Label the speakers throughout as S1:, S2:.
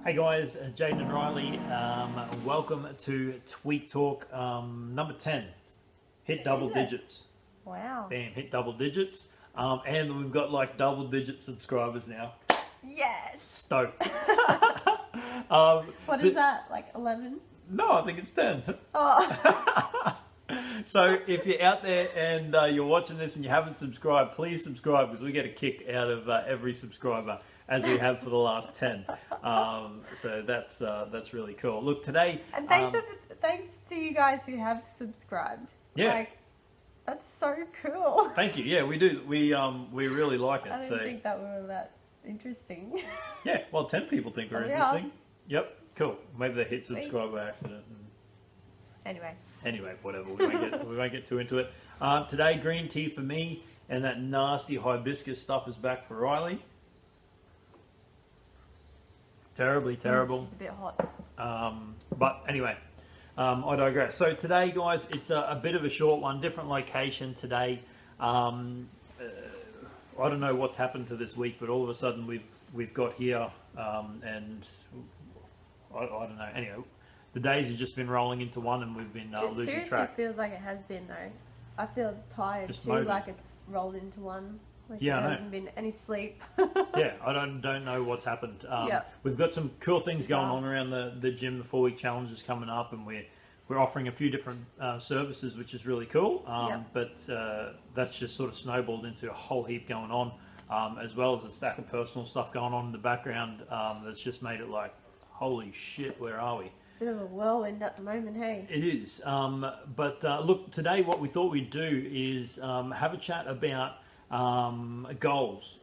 S1: Hey guys, Jaydon and Rylee. Welcome to Tweak Talk number 10. Hit double digits.
S2: Wow.
S1: Bam, hit double digits. And we've got like double digit subscribers now.
S2: Yes.
S1: Stoked.
S2: What is that? Like 11?
S1: No, I think it's 10.
S2: Oh.
S1: So if you're out there and you're watching this and you haven't subscribed, please subscribe because we get a kick out of every subscriber, as we have for the last 10. So that's really cool. Look, today...
S2: And thanks to you guys who have subscribed.
S1: Yeah.
S2: Like, that's so cool.
S1: Thank you. Yeah, we do. We really like it.
S2: I didn't think that we were that interesting.
S1: Yeah, well, 10 people think we're interesting. Yep, cool. Maybe they hit subscribe by accident. Anyway, whatever. We won't get too into it. Today, green tea for me, and that nasty hibiscus stuff is back for Rylee. Terribly terrible.
S2: It's a bit hot.
S1: But anyway, I digress. So today, guys, it's a bit of a short one, different location today. I don't know what's happened to this week, but all of a sudden we've got here, and I don't know. Anyway, the days have just been rolling into one, and we've been losing track.
S2: It feels like it has been though. I feel tired
S1: just
S2: too,
S1: moaning.
S2: like it's rolled into one. Like
S1: Yeah,
S2: there
S1: I know.
S2: hasn't been any sleep.
S1: Yeah, I don't know what's happened. We've got some cool things going on around the gym. The 4-week challenge is coming up, and we're offering a few different services, which is really cool. But that's just sort of snowballed into a whole heap going on, as well as a stack of personal stuff going on in the background. That's just made it like, holy shit, where are we?
S2: Bit of a whirlwind at the moment, hey?
S1: It is. But look, today what we thought we'd do is have a chat about goals.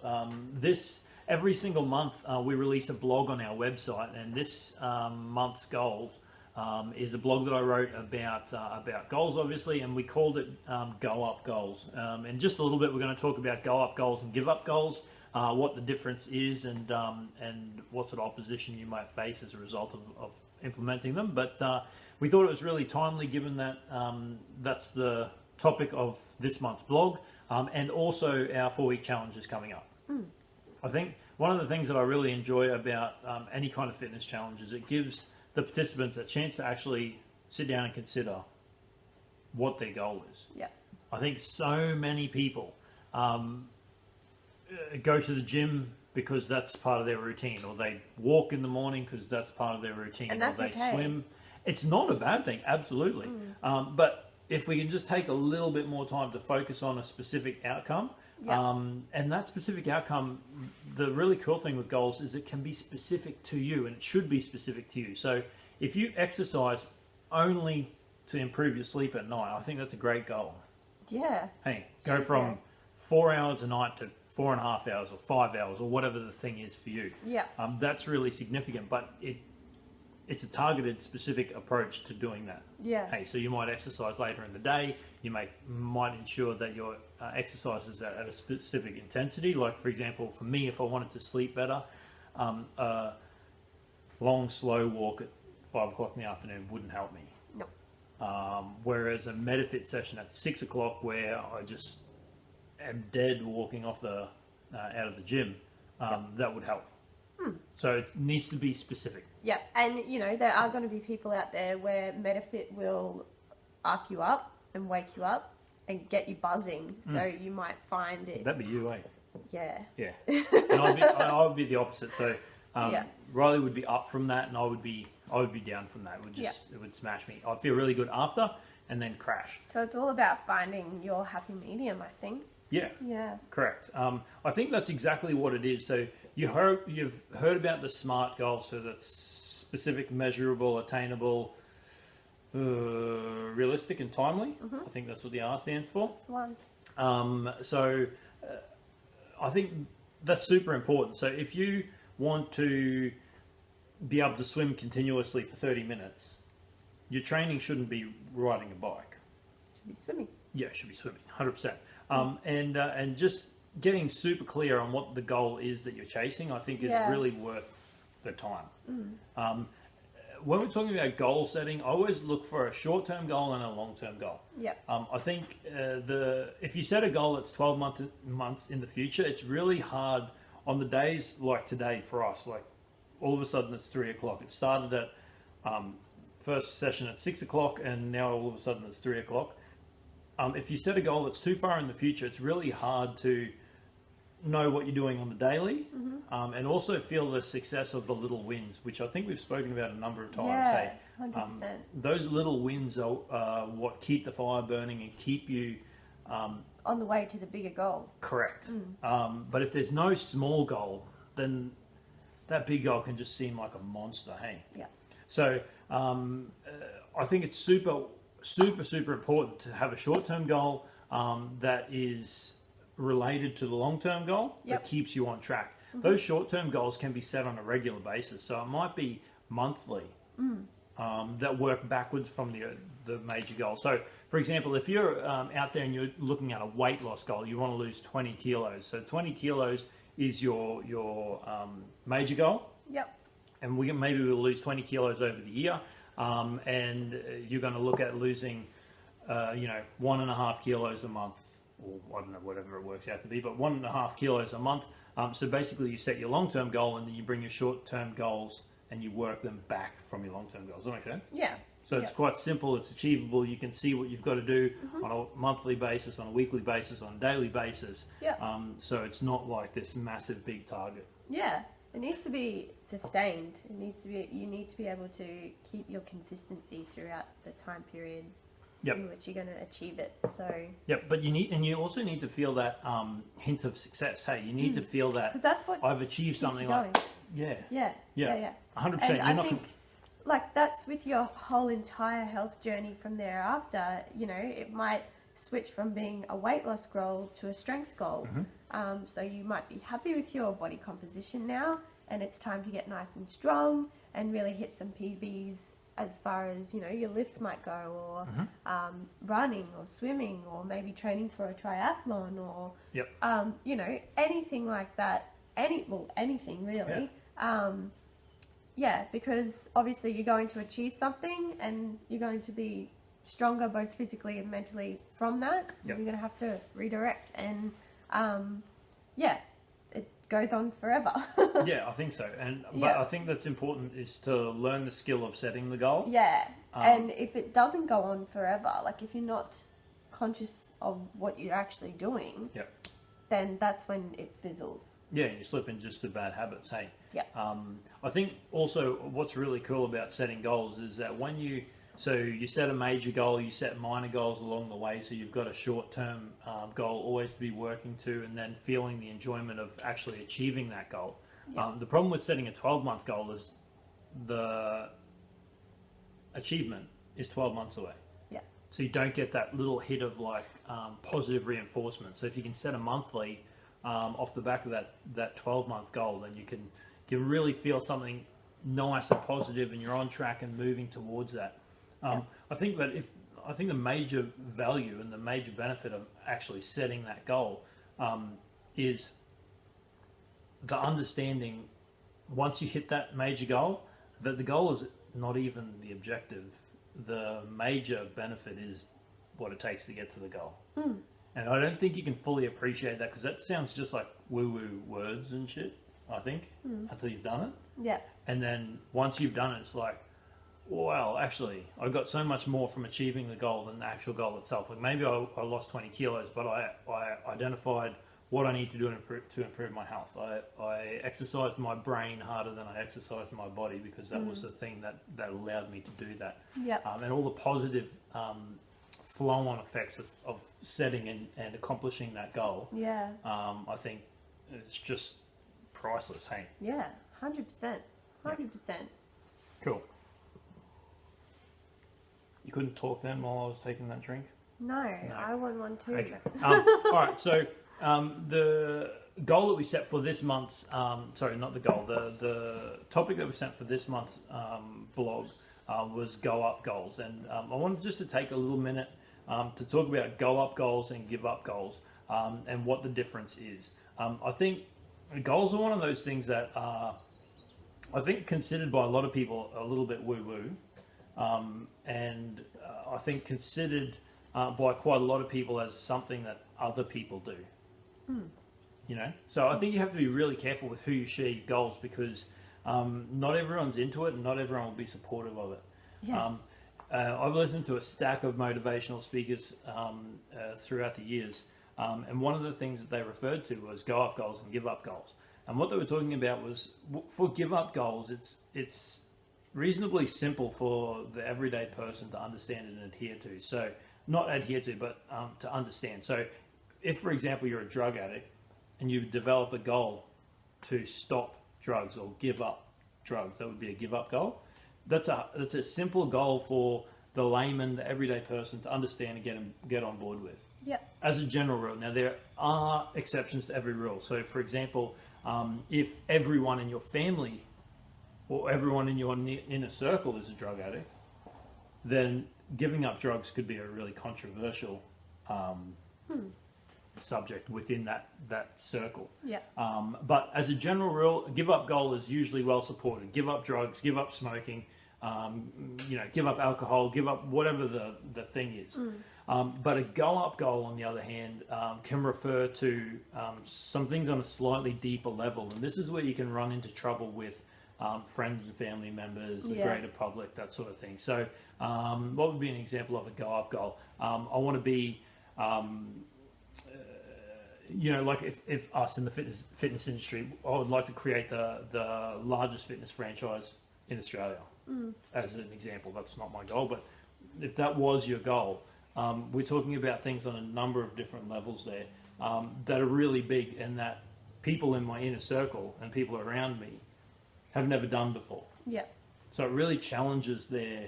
S1: Every single month we release a blog on our website, and this month's goals is a blog that I wrote about goals, obviously, and we called it Go Up Goals. And just a little bit, we're going to talk about Go Up Goals and Give Up Goals, what the difference is, and what sort of opposition you might face as a result of implementing them. But we thought it was really timely, given that that's the topic of this month's blog. And also our 4-week challenge is coming up. I think one of the things that I really enjoy about any kind of fitness challenge is it gives the participants a chance to actually sit down and consider what their goal is.
S2: Yeah.
S1: I think so many people go to the gym because that's part of their routine, or they walk in the morning because that's part of their routine,
S2: and that's
S1: or they
S2: okay.
S1: swim. It's not a bad thing, absolutely. But if we can just take a little bit more time to focus on a specific outcome, and that specific outcome, the really cool thing with goals is it can be specific to you, and it should be specific to you. So if you exercise only to improve your sleep at night, I think that's a great goal.
S2: Yeah.
S1: Hey, go from 4 hours a night to 4.5 hours or 5 hours or whatever the thing is for you.
S2: Yeah.
S1: That's really significant, but it's a targeted, specific approach to doing that.
S2: Yeah.
S1: Hey, so you might exercise later in the day. You might ensure that your exercise is at a specific intensity. Like, for example, for me, if I wanted to sleep better, a long, slow walk at 5 o'clock in the afternoon wouldn't help me.
S2: No.
S1: Whereas a MetaFit session at 6 o'clock, where I just am dead walking off out of the gym, that would help. So it needs to be specific.
S2: Yeah, and there are going to be people out there where MetaFit will arc you up and wake you up and get you buzzing. So you might find it.
S1: That'd be you, eh?
S2: Yeah.
S1: Yeah. And I would be the opposite. So Rylee would be up from that, and I would be down from that. It would smash me. I'd feel really good after, and then crash.
S2: So it's all about finding your happy medium, I think.
S1: Yeah.
S2: Yeah.
S1: Correct. I think that's exactly what it is. So you've heard about the SMART goal. So that's specific, measurable, attainable, realistic, and timely. I think that's what the R stands for.
S2: That's the one.
S1: So I think that's super important. So if you want to be able to swim continuously for 30 minutes, your training shouldn't be riding a bike.
S2: Should be swimming.
S1: Yeah, it should be swimming, 100%. And just getting super clear on what the goal is that you're chasing, I think is really worth the time. When we're talking about goal setting, I always look for a short-term goal and a long-term goal.
S2: Yeah.
S1: I think if you set a goal that's 12 months in the future, it's really hard on the days like today for us. Like all of a sudden it's 3 o'clock. It started at first session at 6 o'clock, and now all of a sudden it's 3 o'clock. If you set a goal that's too far in the future, it's really hard to know what you're doing on the daily, and also feel the success of the little wins, which I think we've spoken about a number of times.
S2: Yeah,
S1: Hey,
S2: 100%.
S1: those little wins are what keep the fire burning and keep you
S2: On the way to the bigger goal.
S1: correct. But if there's no small goal, then that big goal can just seem like a monster. Hey.
S2: Yeah.
S1: So I think it's super important to have a short-term goal that is related to the long-term goal that keeps you on track. Those short-term goals can be set on a regular basis, so it might be monthly that work backwards from the major goal. So, for example, if you're out there and you're looking at a weight loss goal, you want to lose 20 kilos. So 20 kilos is your major goal.
S2: Yep.
S1: And maybe we'll lose 20 kilos over the year, and you're going to look at losing, 1.5 kilos a month, or I don't know, whatever it works out to be, but 1.5 kilos a month. So basically, you set your long-term goal, and then you bring your short-term goals, and you work them back from your long-term goals. Does that make sense?
S2: Yeah.
S1: So it's quite simple. It's achievable. You can see what you've got to do on a monthly basis, on a weekly basis, on a daily basis.
S2: Yeah.
S1: So it's not like this massive big target.
S2: Yeah. It needs to be sustained. You need to be able to keep your consistency throughout the time period in which you're going to achieve it. So
S1: but you also need to feel that hint of success. Hey, you need to feel that
S2: 'cause that's what
S1: I've achieved something
S2: going.
S1: like 100%.
S2: And I think like that's with your whole entire health journey from thereafter. You know, it might switch from being a weight loss goal to a strength goal. So you might be happy with your body composition now, and it's time to get nice and strong and really hit some PBs as far as, you know, your lifts might go, or running or swimming, or maybe training for a triathlon, or you know, anything like that. Anything really. Because obviously you're going to achieve something, and you're going to be stronger both physically and mentally from that. You're going to have to redirect, and it goes on forever.
S1: I think so. But I think that's important, is to learn the skill of setting the goal.
S2: And if it doesn't go on forever, like if you're not conscious of what you're actually doing, then that's when it fizzles.
S1: You slip into just the bad habits. Hey. I think also what's really cool about setting goals is that when you set a major goal, you set minor goals along the way, so you've got a short-term goal always to be working to, and then feeling the enjoyment of actually achieving that goal. The problem with setting a 12-month goal is the achievement is 12 months away. So you don't get that little hit of like positive reinforcement. So if you can set a monthly off the back of that 12-month goal, then you can really feel something nice and positive, and you're on track and moving towards that. I think the major value and the major benefit of actually setting that goal is the understanding, once you hit that major goal, that the goal is not even the objective. The major benefit is what it takes to get to the goal. And I don't think you can fully appreciate that, because that sounds just like woo-woo words and shit, I think, until you've done it. And then once you've done it, it's like, well, actually, I got so much more from achieving the goal than the actual goal itself. Like maybe I lost 20 kilos, but I identified what I need to do to improve my health. I exercised my brain harder than I exercised my body, because that was the thing that allowed me to do that. And all the positive flow-on effects of setting and accomplishing that goal, I think it's just priceless. Hey.
S2: 100%. 100%.
S1: Cool. You couldn't talk then while I was taking that drink?
S2: No. I want one too.
S1: Okay. All right, so the goal that we set for this month's, sorry, not the goal, the topic that we set for this month's blog was go up goals. And I wanted just to take a little minute to talk about go up goals and give up goals, and what the difference is. I think goals are one of those things that are, I think, considered by a lot of people a little bit woo-woo, and I think considered by quite a lot of people as something that other people do. You know, so I think you have to be really careful with who you share your goals, because not everyone's into it, and not everyone will be supportive of it.
S2: Yeah.
S1: I've listened to a stack of motivational speakers throughout the years, and one of the things that they referred to was go up goals and give up goals. And what they were talking about was for give up goals, it's reasonably simple for the everyday person to understand and adhere to. So not adhere to, but to understand. So if, for example, you're a drug addict and you develop a goal to stop drugs or give up drugs, that would be a give up goal. That's a simple goal for the layman, the everyday person to understand and get on board with.
S2: Yep.
S1: As a general rule. Now, there are exceptions to every rule. So, for example, if everyone in your family or everyone in your inner circle is a drug addict, then giving up drugs could be a really controversial subject within that circle.
S2: Yeah.
S1: But as a general rule, a give up goal is usually well supported. Give up drugs, give up smoking, give up alcohol, give up whatever the thing is. But a go up goal, on the other hand, can refer to some things on a slightly deeper level. And this is where you can run into trouble with friends and family members, the greater public, that sort of thing. So what would be an example of a go up goal? I want to be... like if us in the fitness industry, I would like to create the largest fitness franchise in Australia, as an example. That's not my goal, but if that was your goal, we're talking about things on a number of different levels there that are really big and that people in my inner circle and people around me have never done before.
S2: Yeah.
S1: So it really challenges their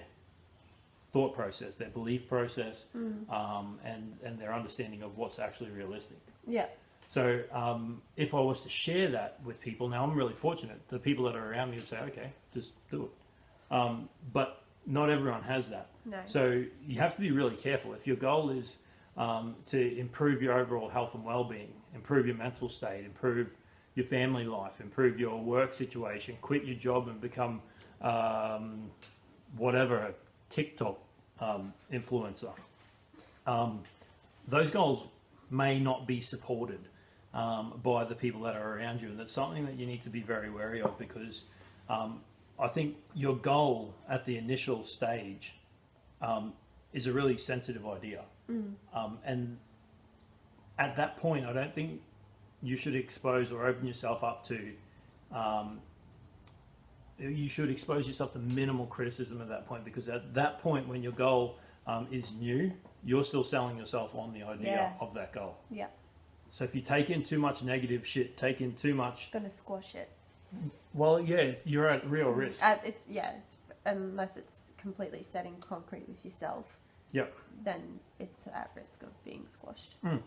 S1: thought process, their belief process, and their understanding of what's actually realistic.
S2: Yeah.
S1: So if I was to share that with people, now I'm really fortunate. The people that are around me would say, okay, just do it. But not everyone has that.
S2: No.
S1: So you have to be really careful. If your goal is to improve your overall health and well-being, improve your mental state, improve your family life, improve your work situation, quit your job and become a TikTok influencer, those goals may not be supported by the people that are around you, and that's something that you need to be very wary of, because I think your goal at the initial stage is a really sensitive idea, and at that point I don't think you should expose or open yourself up to you should expose yourself to minimal criticism at that point, because at that point when your goal is new, you're still selling yourself on the idea of that goal.
S2: Yeah.
S1: So if you take in too much negative shit, take in too much...
S2: Gonna squash it.
S1: Well, yeah, you're at real risk.
S2: It's unless it's completely set in concrete with yourself.
S1: Yep.
S2: Then it's at risk of being squashed.
S1: And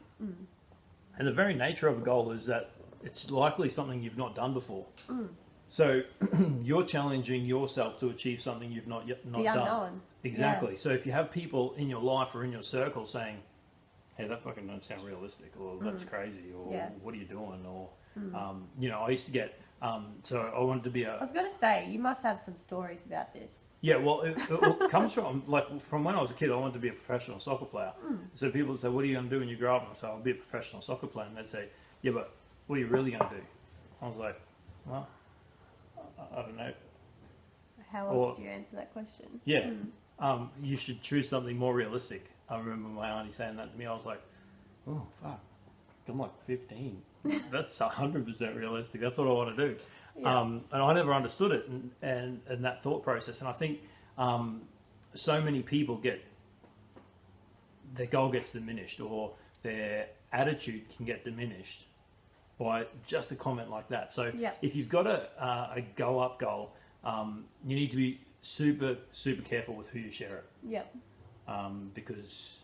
S1: the very nature of a goal is that it's likely something you've not done before. So you're challenging yourself to achieve something you've not done.
S2: Unknown.
S1: Exactly. Yeah. So if you have people in your life or in your circle saying, hey, that fucking doesn't sound realistic, or that's crazy, or what are you doing, or I used to get so I wanted to be
S2: I was going to say, you must have some stories about this.
S1: Yeah, well, it comes from when I was a kid, I wanted to be a professional soccer player. So people would say, what are you going to do when you grow up? And I said, I'll be a professional soccer player. And they'd say, yeah, but what are you really going to do? I was like, well, I don't know.
S2: How else do you answer that question?
S1: Yeah, you should choose something more realistic. I remember my auntie saying that to me. I was like, oh, fuck, I'm like 15. That's 100% realistic. That's what I want to do. Yeah. And I never understood it and that thought process. And I think so many people their goal gets diminished, or their attitude can get diminished by just a comment like that. So if you've got a go up goal, you need to be super, super careful with who you share it.
S2: Yep.
S1: Because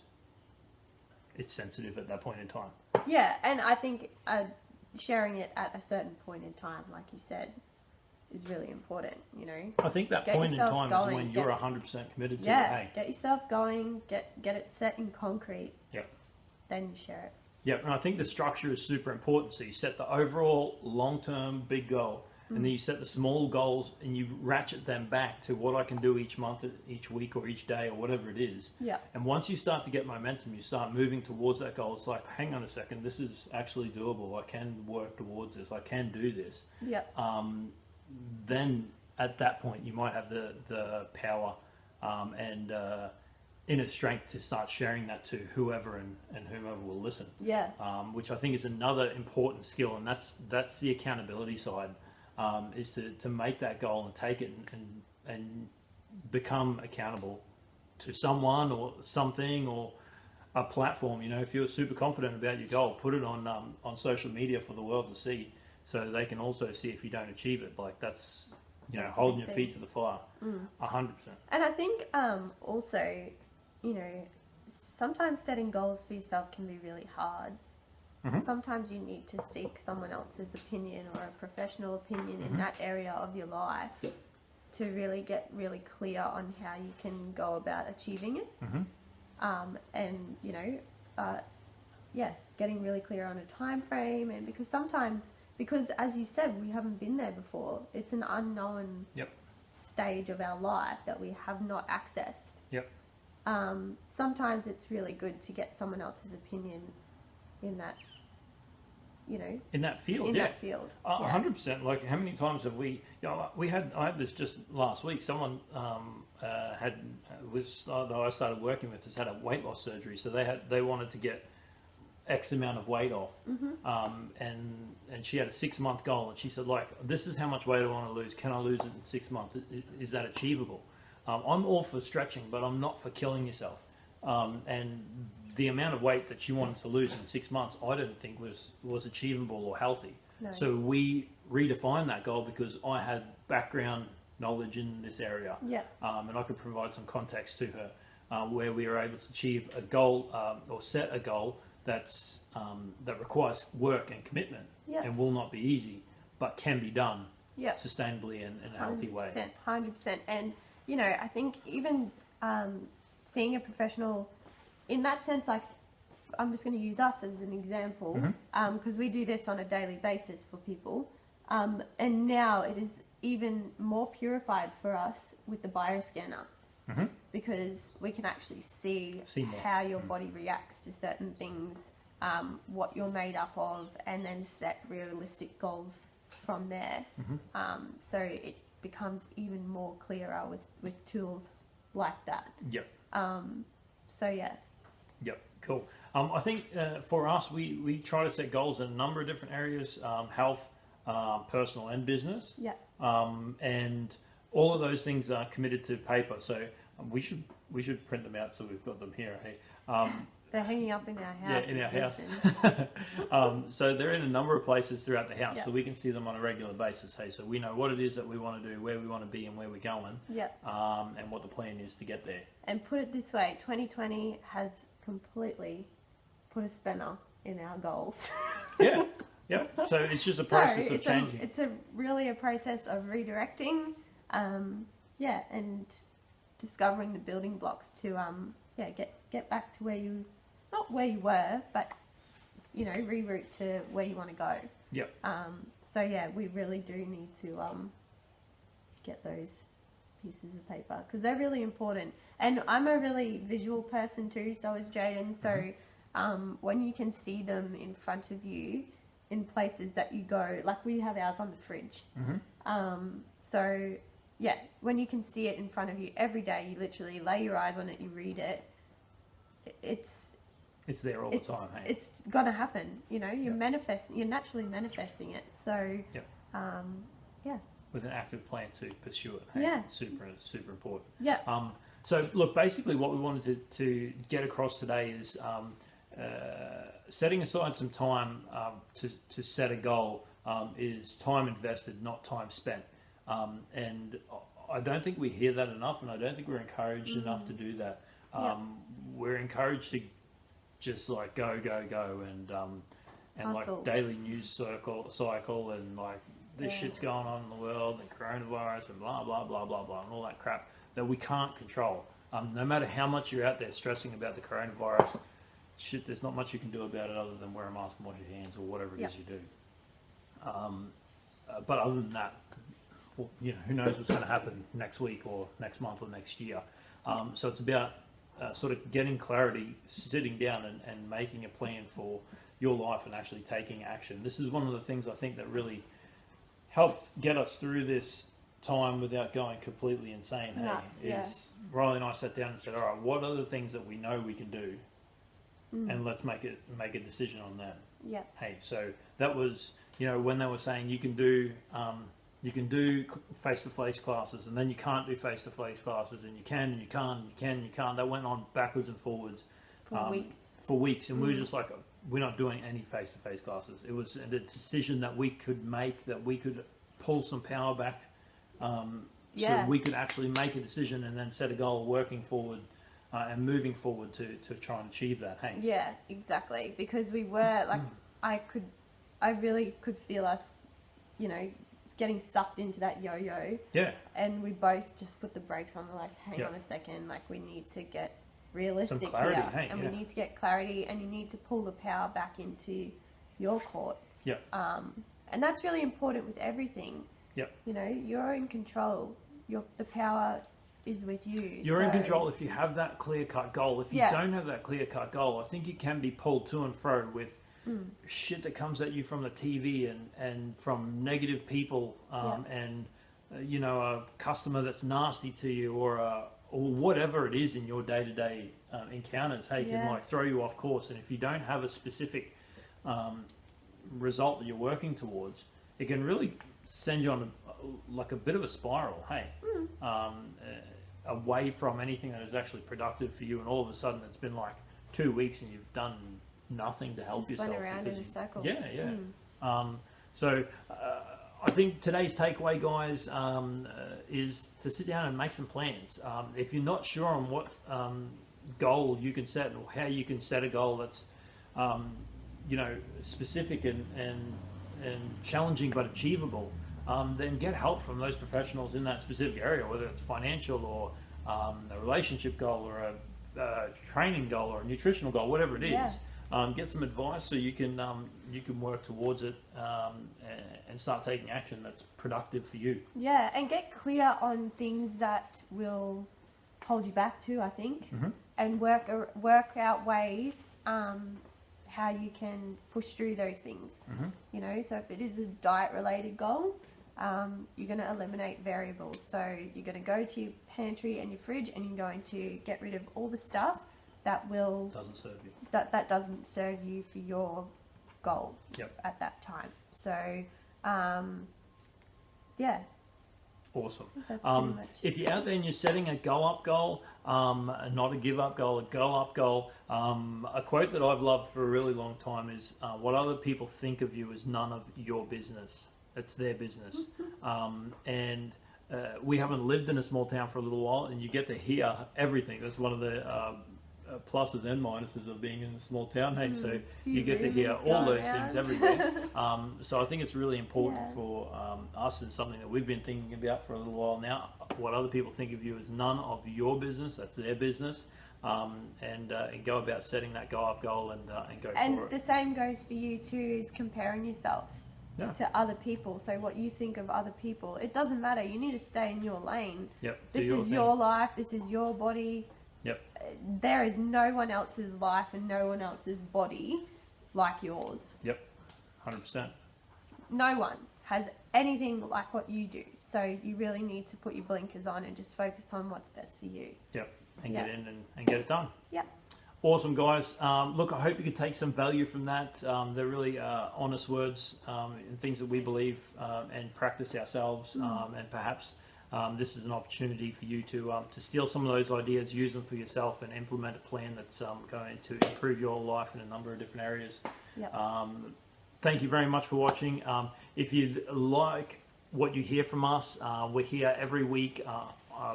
S1: it's sensitive at that point in time.
S2: Yeah, and I think sharing it at a certain point in time, like you said, is really important,
S1: I think that point in time is when you're 100% committed to it. Hey.
S2: Get yourself going, get it set in concrete.
S1: Yep.
S2: Then you share it.
S1: Yep, and I think the structure is super important. So you set the overall long-term big goal, and then you set the small goals and you ratchet them back to what I can do each month, each week, or each day, or whatever it is.
S2: Yeah.
S1: And once you start to get momentum, you start moving towards that goal. It's like, hang on a second, this is actually doable. I can work towards this. I can do this.
S2: Yeah.
S1: then at that point you might have the power and inner strength to start sharing that to whoever and whomever will listen.
S2: Yeah.
S1: Which I think is another important skill, and that's the accountability side, is to make that goal and take it and become accountable to someone or something or a platform. You know, if you're super confident about your goal, put it on social media for the world to see, so they can also see if you don't achieve it. Like that's, you know, holding your feet to the fire, 100%.
S2: And I think also, you know, sometimes setting goals for yourself can be really hard. Sometimes you need to seek someone else's opinion or a professional opinion in that area of your life to really get really clear on how you can go about achieving it. And, you know, getting really clear on a time frame. And because sometimes, as you said, we haven't been there before, it's an unknown stage of our life that we have not accessed. Sometimes it's really good to get someone else's opinion in that, you know,
S1: in that field.
S2: That field.
S1: 100%. Like, how many times have we? You know, I had this just last week. Someone that I started working with has had a weight loss surgery, so they wanted to get X amount of weight off, and she had a 6-month goal, and she said, like, this is how much weight I want to lose. Can I lose it in 6 months? Is that achievable? I'm all for stretching, but I'm not for killing yourself. And the amount of weight that she wanted to lose in 6 months, I didn't think was achievable or healthy.
S2: No.
S1: So we redefined that goal because I had background knowledge in this area, and I could provide some context to her, where we were able to achieve a goal or set a goal that requires work and commitment and will not be easy, but can be done sustainably and in a healthy way.
S2: 100%. And, you know, I think even seeing a professional in that sense, like, I'm just going to use us as an example, because we do this on a daily basis for people. And now it is even more purified for us with the bioscanner, because we can actually see how your body reacts to certain things, what you're made up of, and then set realistic goals from there. So it becomes even more clearer with tools like that. So yeah.
S1: Cool. I think for us, we try to set goals in a number of different areas: health, personal, and business. And all of those things are committed to paper. So we should print them out so we've got them here. Hey.
S2: They're hanging up in our house.
S1: Yeah, in our house. So they're in a number of places throughout the house, so we can see them on a regular basis. Hey, so we know what it is that we want to do, where we want to be, and where we're going. And what the plan is to get there. And
S2: put it this way, 2020 has completely put a spanner in our goals.
S1: So it's just a process of changing.
S2: It's really a process of redirecting, and discovering the building blocks to get back to where you, not where you were, but, you know, reroute to where you want to go. So yeah, we really do need to get those pieces of paper, because they're really important. And I'm a really visual person too, so is Jaydon. So when you can see them in front of you in places that you go, like we have ours on the fridge. So yeah, when you can see it in front of you every day, you literally lay your eyes on it, you read it.
S1: It's there all the time. Hey?
S2: It's gonna happen. You know, you're you're naturally manifesting it. So
S1: with an active plan to pursue it. Hey? Super important.
S2: So
S1: look, basically what we wanted to get across today is setting aside some time to set a goal is time invested, not time spent. And I don't think we hear that enough, and I don't think we're encouraged enough to do that. We're encouraged to just like go and
S2: hustle.
S1: like daily news cycle and like this shit's going on in the world and coronavirus and blah blah blah blah blah and all that crap that we can't control. No matter how much you're out there stressing about the coronavirus, there's not much you can do about it other than wear a mask and wash your hands or whatever it is you do. But other than that, well, you know, who knows what's going to happen next week or next month or next year. So it's about sort of getting clarity, sitting down and making a plan for your life and actually taking action. This is one of the things I think that really helped get us through this time without going completely insane,
S2: Nuts,
S1: is Rylee and I sat down and said, all right, what are the things that we know we can do? And let's make a decision on that.
S2: Yeah.
S1: Hey, so that was, when they were saying you can do face-to-face classes, and then you can't do face-to-face classes, and you can and you can't, and you can and you can't. That went on backwards and forwards
S2: For weeks.
S1: and we were just like, we're not doing any face-to-face classes. It was a decision that we could make, that we could pull some power back, so we could actually make a decision and then set a goal working forward. And moving forward to try and achieve that. Hey.
S2: Yeah, exactly. Because we were like, I really could feel us, getting sucked into that yo-yo.
S1: Yeah.
S2: And we both just put the brakes on. Like, hang on a second. Like, we need to get realistic
S1: some clarity,
S2: here,
S1: hey,
S2: and we need to get clarity, and you need to pull the power back into your court.
S1: Yeah.
S2: And that's really important with everything.
S1: Yeah.
S2: You're in control. The power is with you.
S1: You're in control if you have that clear-cut goal. If you don't have that clear-cut goal, I think you can be pulled to and fro with shit that comes at you from the TV and from negative people, and a customer that's nasty to you, or whatever it is in your day-to-day encounters. Hey, can like throw you off course. And if you don't have a specific result that you're working towards, it can really send you on a bit of a spiral. Hey. Away from anything that is actually productive for you, and all of a sudden it's been like 2 weeks and you've done nothing to help yourself.
S2: Went around in a circle.
S1: So I think today's takeaway, guys, is to sit down and make some plans. If you're not sure on what goal you can set, or how you can set a goal that's specific and challenging but achievable, then get help from those professionals in that specific area, whether it's financial or a relationship goal, or a training goal, or a nutritional goal, whatever it is. Get some advice so you can work towards it, and start taking action that's productive for you. Yeah,
S2: and get clear on things that will hold you back too, I think, and work out ways how you can push through those things. So if it is a diet-related goal, you're going to eliminate variables. So you're going to go to your pantry and your fridge, and you're going to get rid of all the stuff that doesn't serve you. That doesn't serve you for your goal at that time. So,
S1: Awesome.
S2: That's pretty much.
S1: If you're out there and you're setting a go-up goal, not a give-up goal, a go-up goal, a quote that I've loved for a really long time is, what other people think of you is none of your business. It's their business. And we haven't lived in a small town for a little while, and you get to hear everything. That's one of the pluses and minuses of being in a small town. Hey, so you get to hear all those things everywhere. So I think it's really important for us, and something that we've been thinking about for a little while now. What other people think of you is none of your business. That's their business. And go about setting that go-up goal and go for it.
S2: And the same goes for you too, is comparing yourself to other people. So what you think of other people, it doesn't matter. You need to stay in your lane. This is your life. This is your body. There is no one else's life and no one else's body like yours.
S1: 100%.
S2: No one has anything like what you do. So you really need to put your blinkers on and just focus on what's best for you.
S1: And get in and get it done. Awesome, guys. Look, I hope you could take some value from that. They're really honest words, and things that we believe and practice ourselves. And perhaps this is an opportunity for you to steal some of those ideas, use them for yourself, and implement a plan that's going to improve your life in a number of different areas. Thank you very much for watching. If you'd like what you hear from us, we're here every week.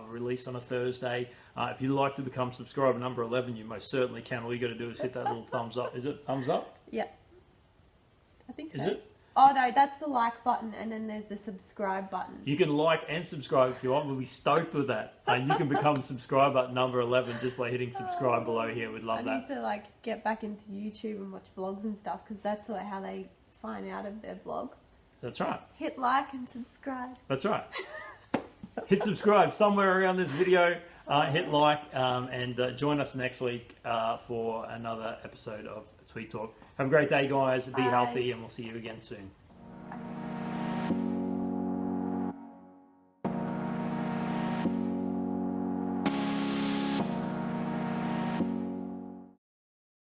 S1: Released on a Thursday. If you'd like to become subscriber number 11, you most certainly can. All you got to do is hit that little thumbs up. Is it thumbs up?
S2: I think so.
S1: Is it?
S2: Oh no, that's the like button, and then there's the subscribe button. You
S1: can like and subscribe if you want. We'll be stoked with that. And you can become subscriber number 11 just by hitting subscribe below here. We'd love that.
S2: I need to get back into YouTube and watch vlogs and stuff, because that's how they sign out of their vlog.
S1: That's right.
S2: Hit like and subscribe.
S1: That's right. Hit subscribe somewhere around this video, hit like, and join us next week for another episode of Tweet Talk. Have a great day, guys. Be healthy, and we'll see you again soon.